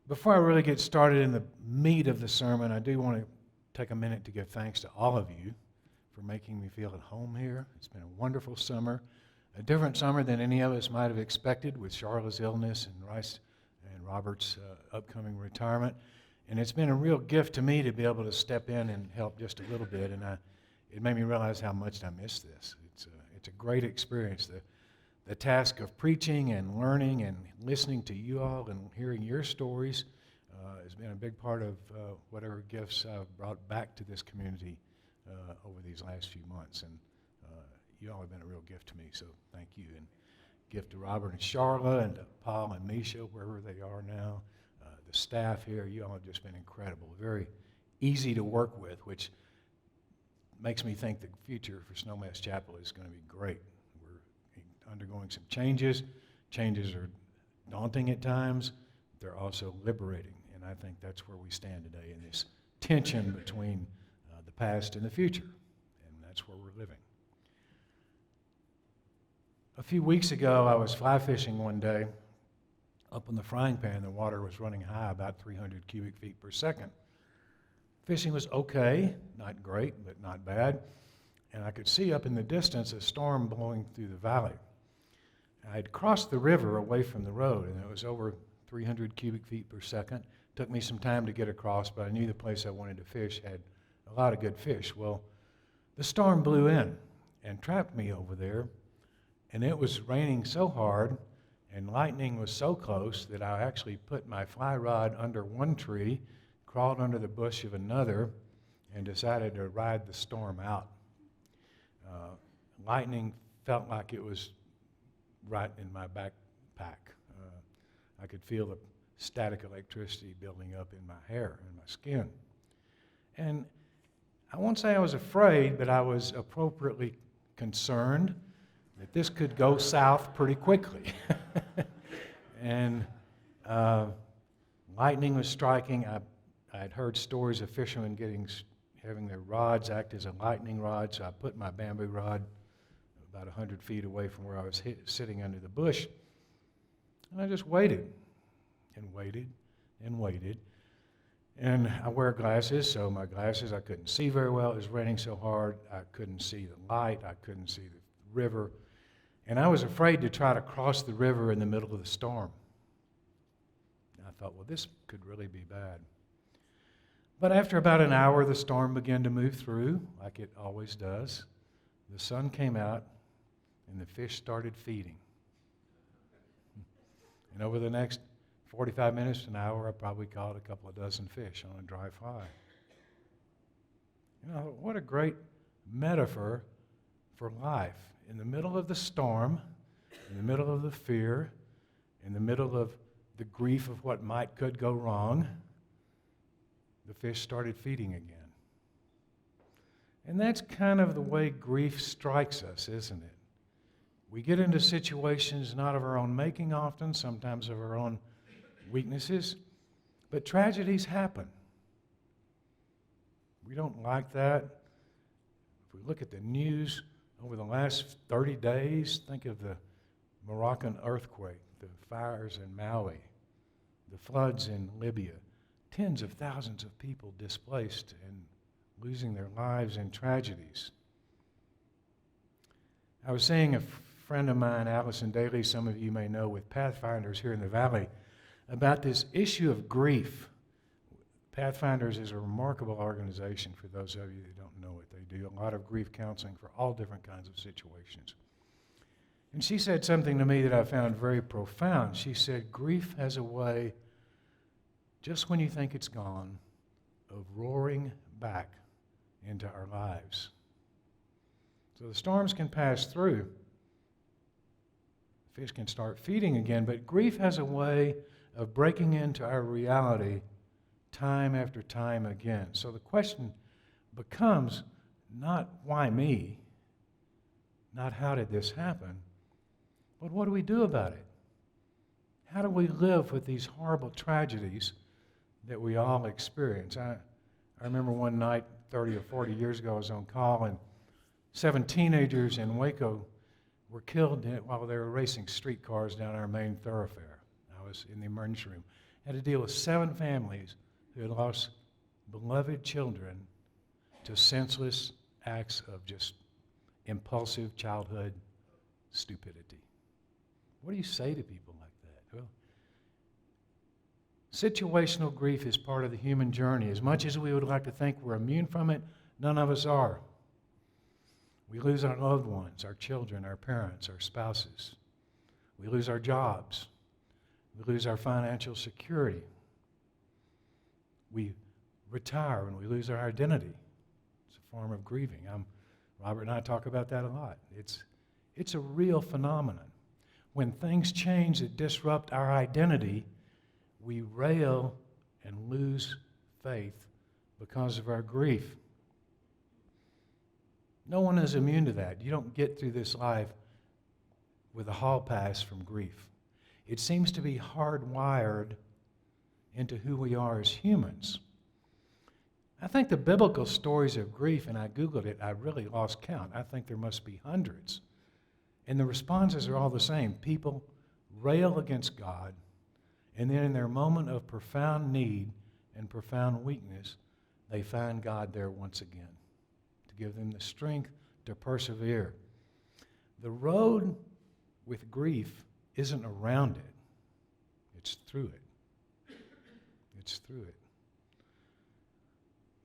Before I really get started in the meat of the sermon, I do want to take a minute to give thanks to all of you for making me feel at home here. It's been a wonderful summer, a different summer than any of us might have expected with Charlotte's illness and Rice and Robert's upcoming retirement. And it's been a real gift to me to be able to step in and help just a little bit. And it made me realize how much I miss this. It's a great experience. The task of preaching and learning and listening to you all and hearing your stories has been a big part of whatever gifts I've brought back to this community over these last few months. And you all have been a real gift to me, so thank you. And gift to Robert and Charlotte and to Paul and Misha, wherever they are now. The staff here, you all have just been incredible. Very easy to work with, which makes me think the future for Snowmass Chapel is going to be great. Undergoing some changes. Changes are daunting at times. They're also liberating, and I think that's where we stand today in this tension between the past and the future, and that's where we're living. A few weeks ago, I was fly fishing one day. Up in the frying pan, the water was running high, about 300 cubic feet per second. Fishing was okay, not great, but not bad, and I could see up in the distance a storm blowing through the valley. I had crossed the river away from the road, and it was over 300 cubic feet per second. It took me some time to get across, but I knew the place I wanted to fish had a lot of good fish. Well, the storm blew in and trapped me over there, and it was raining so hard and lightning was so close that I actually put my fly rod under one tree, crawled under the bush of another, and decided to ride the storm out. Lightning felt like it was right in my backpack. I could feel the static electricity building up in my hair and my skin. And I won't say I was afraid, but I was appropriately concerned that this could go south pretty quickly. And lightning was striking. I had heard stories of fishermen having their rods act as a lightning rod, so I put my bamboo rod about 100 feet away from where I was sitting under the bush. And I just waited and waited and waited. And I wear glasses, so my glasses, I couldn't see very well. It was raining so hard, I couldn't see the light. I couldn't see the river. And I was afraid to try to cross the river in the middle of the storm. And I thought, well, this could really be bad. But after about an hour, the storm began to move through, like it always does. The sun came out, and the fish started feeding. And over the next 45 minutes to an hour, I probably caught a couple of dozen fish on a dry fly. You know, what a great metaphor for life. In the middle of the storm, in the middle of the fear, in the middle of the grief of what could go wrong, the fish started feeding again. And that's kind of the way grief strikes us, isn't it? We get into situations not of our own making often, sometimes of our own weaknesses, but tragedies happen. We don't like that. If we look at the news over the last 30 days, think of the Moroccan earthquake, the fires in Maui, the floods in Libya, tens of thousands of people displaced and losing their lives in tragedies. I was saying a friend of mine, Allison Daly, some of you may know, with Pathfinders here in the Valley, about this issue of grief. Pathfinders is a remarkable organization for those of you that don't know it. They do a lot of grief counseling for all different kinds of situations. And she said something to me that I found very profound. She said, grief has a way, just when you think it's gone, of roaring back into our lives. So the storms can pass through. Fish can start feeding again, but grief has a way of breaking into our reality time after time again. So the question becomes not why me, not how did this happen, but what do we do about it? How do we live with these horrible tragedies that we all experience? I remember one night 30 or 40 years ago, I was on call, and 7 teenagers in Waco were killed while they were racing streetcars down our main thoroughfare. I was in the emergency room. had to deal with 7 families who had lost beloved children to senseless acts of just impulsive childhood stupidity. What do you say to people like that? Well, situational grief is part of the human journey. As much as we would like to think we're immune from it, none of us are. We lose our loved ones, our children, our parents, our spouses. We lose our jobs. We lose our financial security. We retire and we lose our identity. It's a form of grieving. Robert and I talk about that a lot. It's a real phenomenon. When things change that disrupt our identity, we rail and lose faith because of our grief. No one is immune to that. You don't get through this life with a hall pass from grief. It seems to be hardwired into who we are as humans. I think the biblical stories of grief, and I Googled it, I really lost count. I think there must be hundreds. And the responses are all the same. People rail against God, and then in their moment of profound need and profound weakness, they find God there once again to give them the strength to persevere. The road with grief isn't around it. It's through it. It's through it.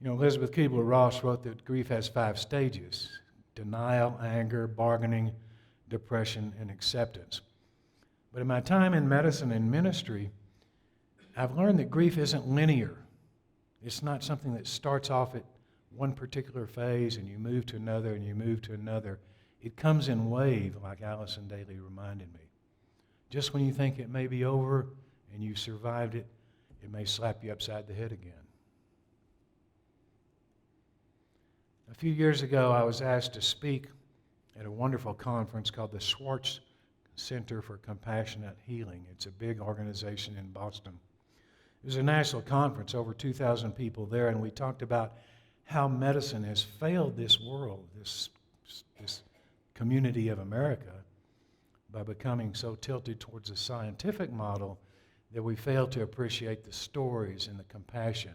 You know, Elizabeth Kubler-Ross wrote that grief has 5 stages: denial, anger, bargaining, depression, and acceptance. But in my time in medicine and ministry, I've learned that grief isn't linear. It's not something that starts off at one particular phase and you move to another and you move to another. It comes in waves, like Allison Daly reminded me. Just when you think it may be over and you've survived it, it may slap you upside the head again. A few years ago, I was asked to speak at a wonderful conference called the Schwartz Center for Compassionate Healing. It's a big organization in Boston. It was a national conference, over 2,000 people there, and we talked about how medicine has failed this world, this community of America, by becoming so tilted towards the scientific model that we fail to appreciate the stories and the compassion.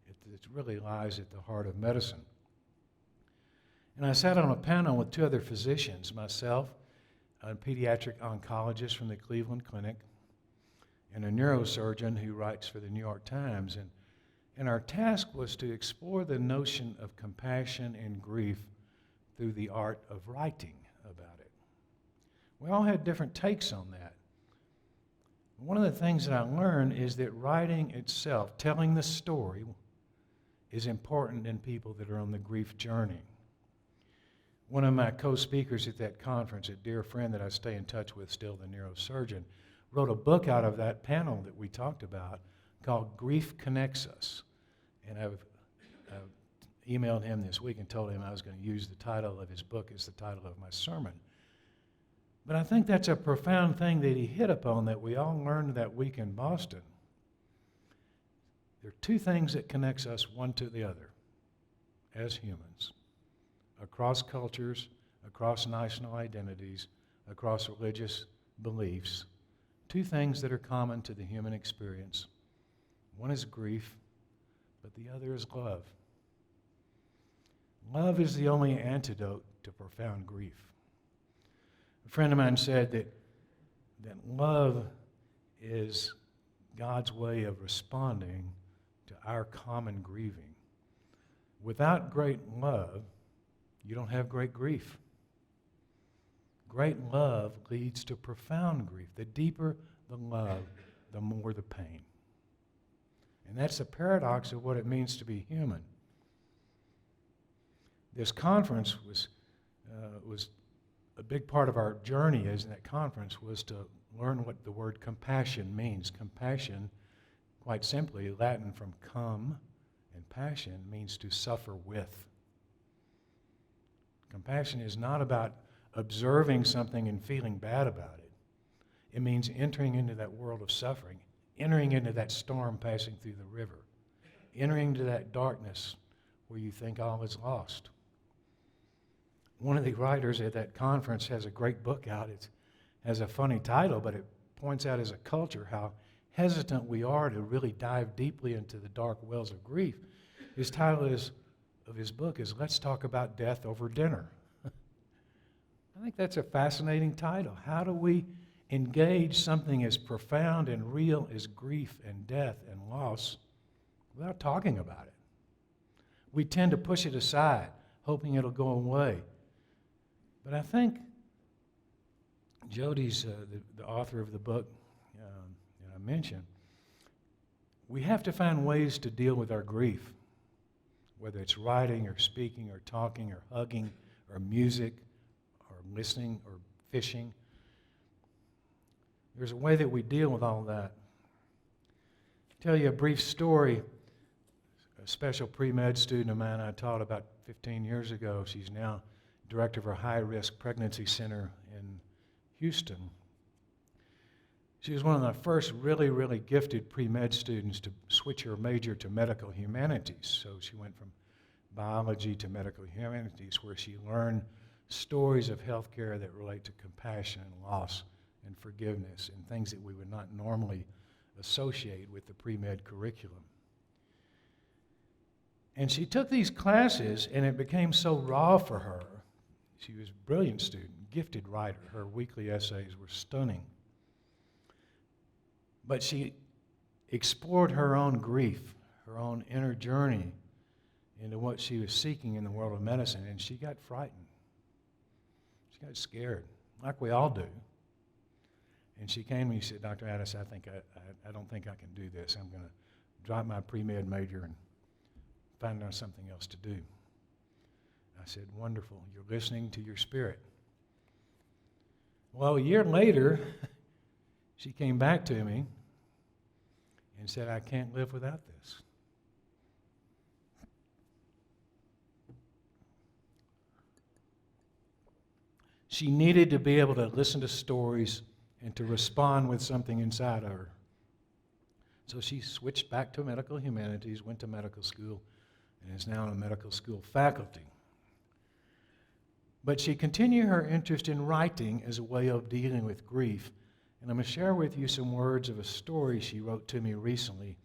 It really lies at the heart of medicine. And I sat on a panel with 2 other physicians, myself, a pediatric oncologist from the Cleveland Clinic, and a neurosurgeon who writes for the New York Times. And our task was to explore the notion of compassion and grief through the art of writing about it. We all had different takes on that. One of the things that I learned is that writing itself, telling the story, is important in people that are on the grief journey. One of my co-speakers at that conference, a dear friend that I stay in touch with still, the neurosurgeon, wrote a book out of that panel that we talked about called Grief Connects Us. And I've emailed him this week and told him I was going to use the title of his book as the title of my sermon. But I think that's a profound thing that he hit upon that we all learned that week in Boston. There are 2 things that connects us one to the other as humans, across cultures, across national identities, across religious beliefs. 2 things that are common to the human experience. One is grief, but the other is love. Love is the only antidote to profound grief. A friend of mine said that love is God's way of responding to our common grieving. Without great love, you don't have great grief. Great love leads to profound grief. The deeper the love, the more the pain. And that's the paradox of what it means to be human. This conference was a big part of our journey as in that conference was to learn what the word compassion means. Compassion, quite simply, Latin from cum and passion, means to suffer with. Compassion is not about observing something and feeling bad about it. It means entering into that world of suffering, entering into that storm passing through the river, entering into that darkness where you think all is lost. One of the writers at that conference has a great book out. It has a funny title, but it points out as a culture how hesitant we are to really dive deeply into the dark wells of grief. His title of his book is Let's Talk About Death Over Dinner. I think that's a fascinating title. How do we engage something as profound and real as grief and death and loss without talking about it? We tend to push it aside, hoping it'll go away. But I think Jody's the author of the book that I mentioned. We have to find ways to deal with our grief, whether it's writing or speaking or talking or hugging or music or listening or fishing. There's a way that we deal with all that. I'll tell you a brief story. A special pre-med student of mine I taught about 15 years ago. She's now director of our high-risk pregnancy center in Houston. She was one of the first really, really gifted pre-med students to switch her major to medical humanities. So she went from biology to medical humanities, where she learned stories of healthcare that relate to compassion and loss and forgiveness and things that we would not normally associate with the pre-med curriculum. And she took these classes, and it became so raw for her. She was a brilliant student, gifted writer. Her weekly essays were stunning. But she explored her own grief, her own inner journey into what she was seeking in the world of medicine, and she got frightened. She got scared, like we all do. And she came to me and said, Dr. Attas, I don't think I can do this. I'm going to drop my pre-med major and find out something else to do. I said, wonderful. You're listening to your spirit. Well, a year later, she came back to me and said, I can't live without this. She needed to be able to listen to stories and to respond with something inside of her. So she switched back to medical humanities, went to medical school, and is now a medical school faculty. But she continued her interest in writing as a way of dealing with grief. And I'm going to share with you some words of a story she wrote to me recently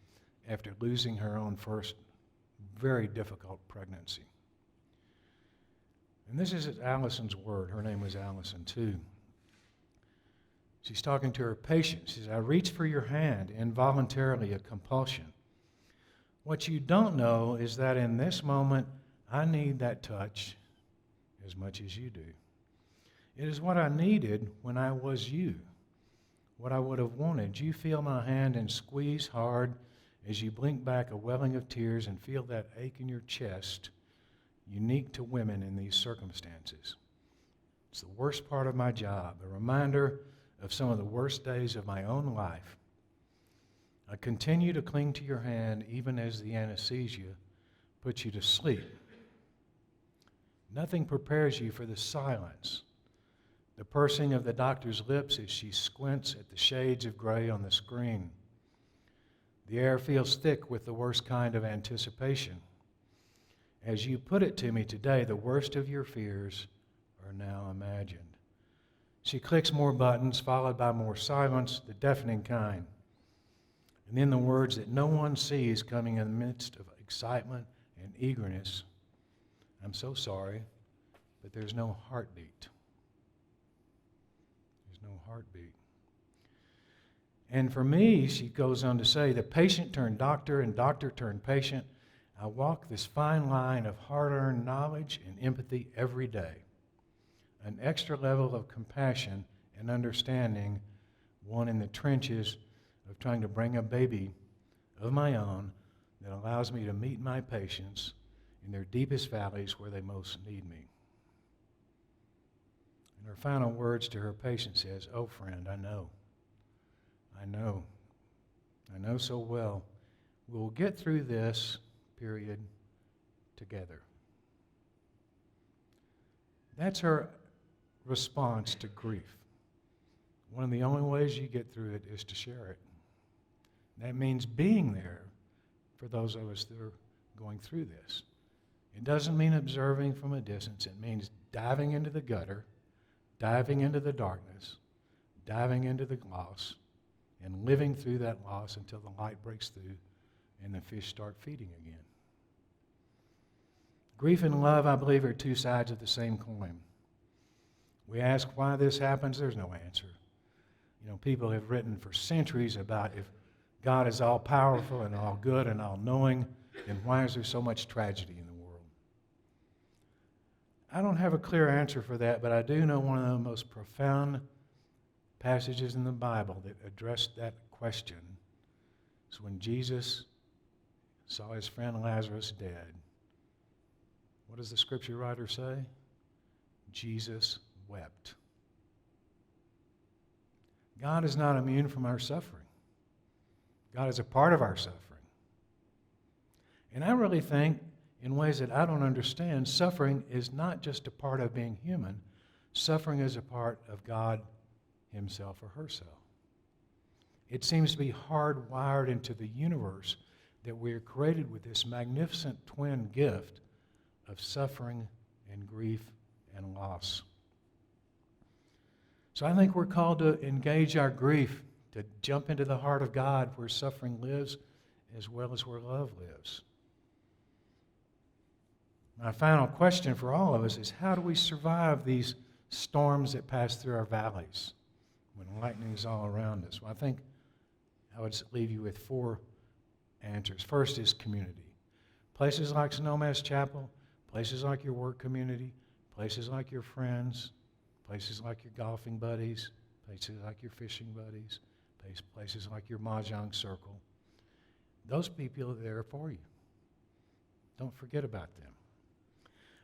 after losing her own first very difficult pregnancy. And this is Allison's word. Her name was Allison, too. She's talking to her patient. She says, I reach for your hand, involuntarily a compulsion. What you don't know is that in this moment, I need that touch as much as you do. It is what I needed when I was you, what I would have wanted. You feel my hand and squeeze hard as you blink back a welling of tears and feel that ache in your chest, unique to women in these circumstances. It's the worst part of my job, a reminder of some of the worst days of my own life. I continue to cling to your hand even as the anesthesia puts you to sleep. Nothing prepares you for the silence, the pursing of the doctor's lips as she squints at the shades of gray on the screen. The air feels thick with the worst kind of anticipation. As you put it to me today, the worst of your fears are now imagined. She clicks more buttons, followed by more silence, the deafening kind. And then the words that no one sees coming in the midst of excitement and eagerness. I'm so sorry, but there's no heartbeat. There's no heartbeat. And for me, she goes on to say, the patient turned doctor and doctor turned patient. I walk this fine line of hard-earned knowledge and empathy every day. An extra level of compassion and understanding, one in the trenches of trying to bring a baby of my own that allows me to meet my patients in their deepest valleys where they most need me. And her final words to her patient says, oh, friend, I know so well. We'll get through this period together. That's her response to grief. One of the only ways you get through it is to share it. That means being there for those of us that are going through this. It doesn't mean observing from a distance. It means diving into the gutter, diving into the darkness, diving into the loss, and living through that loss until the light breaks through and the fish start feeding again. Grief and love, I believe, are two sides of the same coin. We ask why this happens, there's no answer. You know, people have written for centuries about if God is all-powerful and all-good and all-knowing, then why is there so much tragedy in the world? I don't have a clear answer for that, but I do know one of the most profound passages in the Bible that addressed that question is when Jesus saw his friend Lazarus dead. What does the scripture writer say? Jesus wept. God is not immune from our suffering. God is a part of our suffering. And I really think, in ways that I don't understand, suffering is not just a part of being human. Suffering is a part of God himself or herself. It seems to be hardwired into the universe that we are created with this magnificent twin gift of suffering and grief and loss. So I think we're called to engage our grief, to jump into the heart of God where suffering lives as well as where love lives. My final question for all of us is, how do we survive these storms that pass through our valleys when lightning is all around us? Well, I think I would leave you with 4 answers. First is community. Places like Snowmass Chapel, places like your work community, places like your friends, places like your golfing buddies, places like your fishing buddies, places like your mahjong circle. Those people are there for you. Don't forget about them.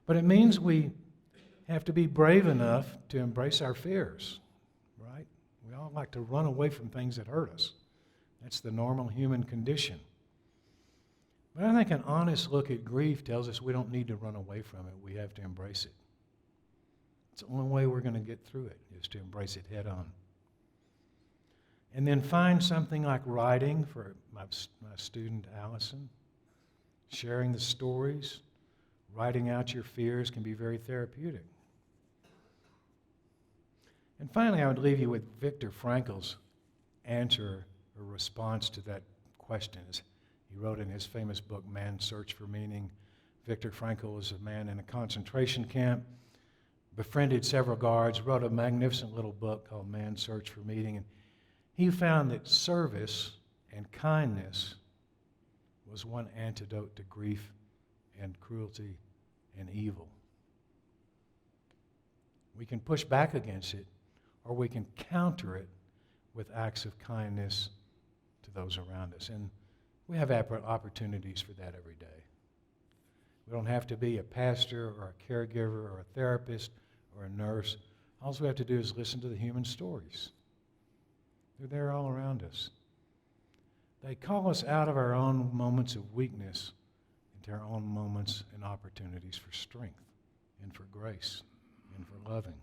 But it means we have to be brave enough to embrace our fears, right? We all like to run away from things that hurt us. That's the normal human condition. But I think an honest look at grief tells us we don't need to run away from it. We have to embrace it. It's the only way we're going to get through it, is to embrace it head on. And then find something like writing for my student Allison. Sharing the stories, writing out your fears can be very therapeutic. And finally, I would leave you with Viktor Frankl's answer or response to that question. He wrote in his famous book, Man's Search for Meaning. Viktor Frankl was a man in a concentration camp, befriended several guards, wrote a magnificent little book called Man's Search for Meaning. And he found that service and kindness was one antidote to grief and cruelty and evil. We can push back against it, or we can counter it with acts of kindness to those around us. And we have opportunities for that every day. We don't have to be a pastor or a caregiver or a therapist or a nurse. All we have to do is listen to the human stories. They're there all around us. They call us out of our own moments of weakness into our own moments and opportunities for strength and for grace and for loving.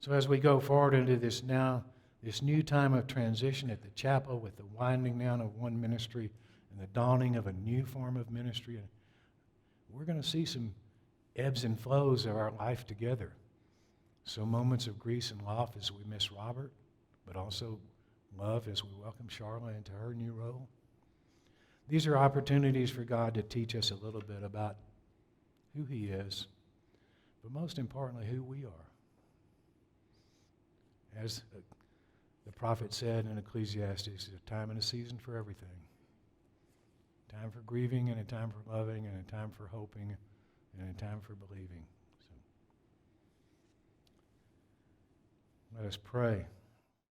So as we go forward into this new time of transition at the chapel, with the winding down of one ministry and the dawning of a new form of ministry, we're going to see some ebbs and flows of our life together. So moments of grief and loss as we miss Robert, but also love as we welcome Charla into her new role. These are opportunities for God to teach us a little bit about who he is, but most importantly, who we are. As the prophet said in Ecclesiastes, there's a time and a season for everything. A time for grieving, and a time for loving, and a time for hoping, and a time for believing. So, let us pray.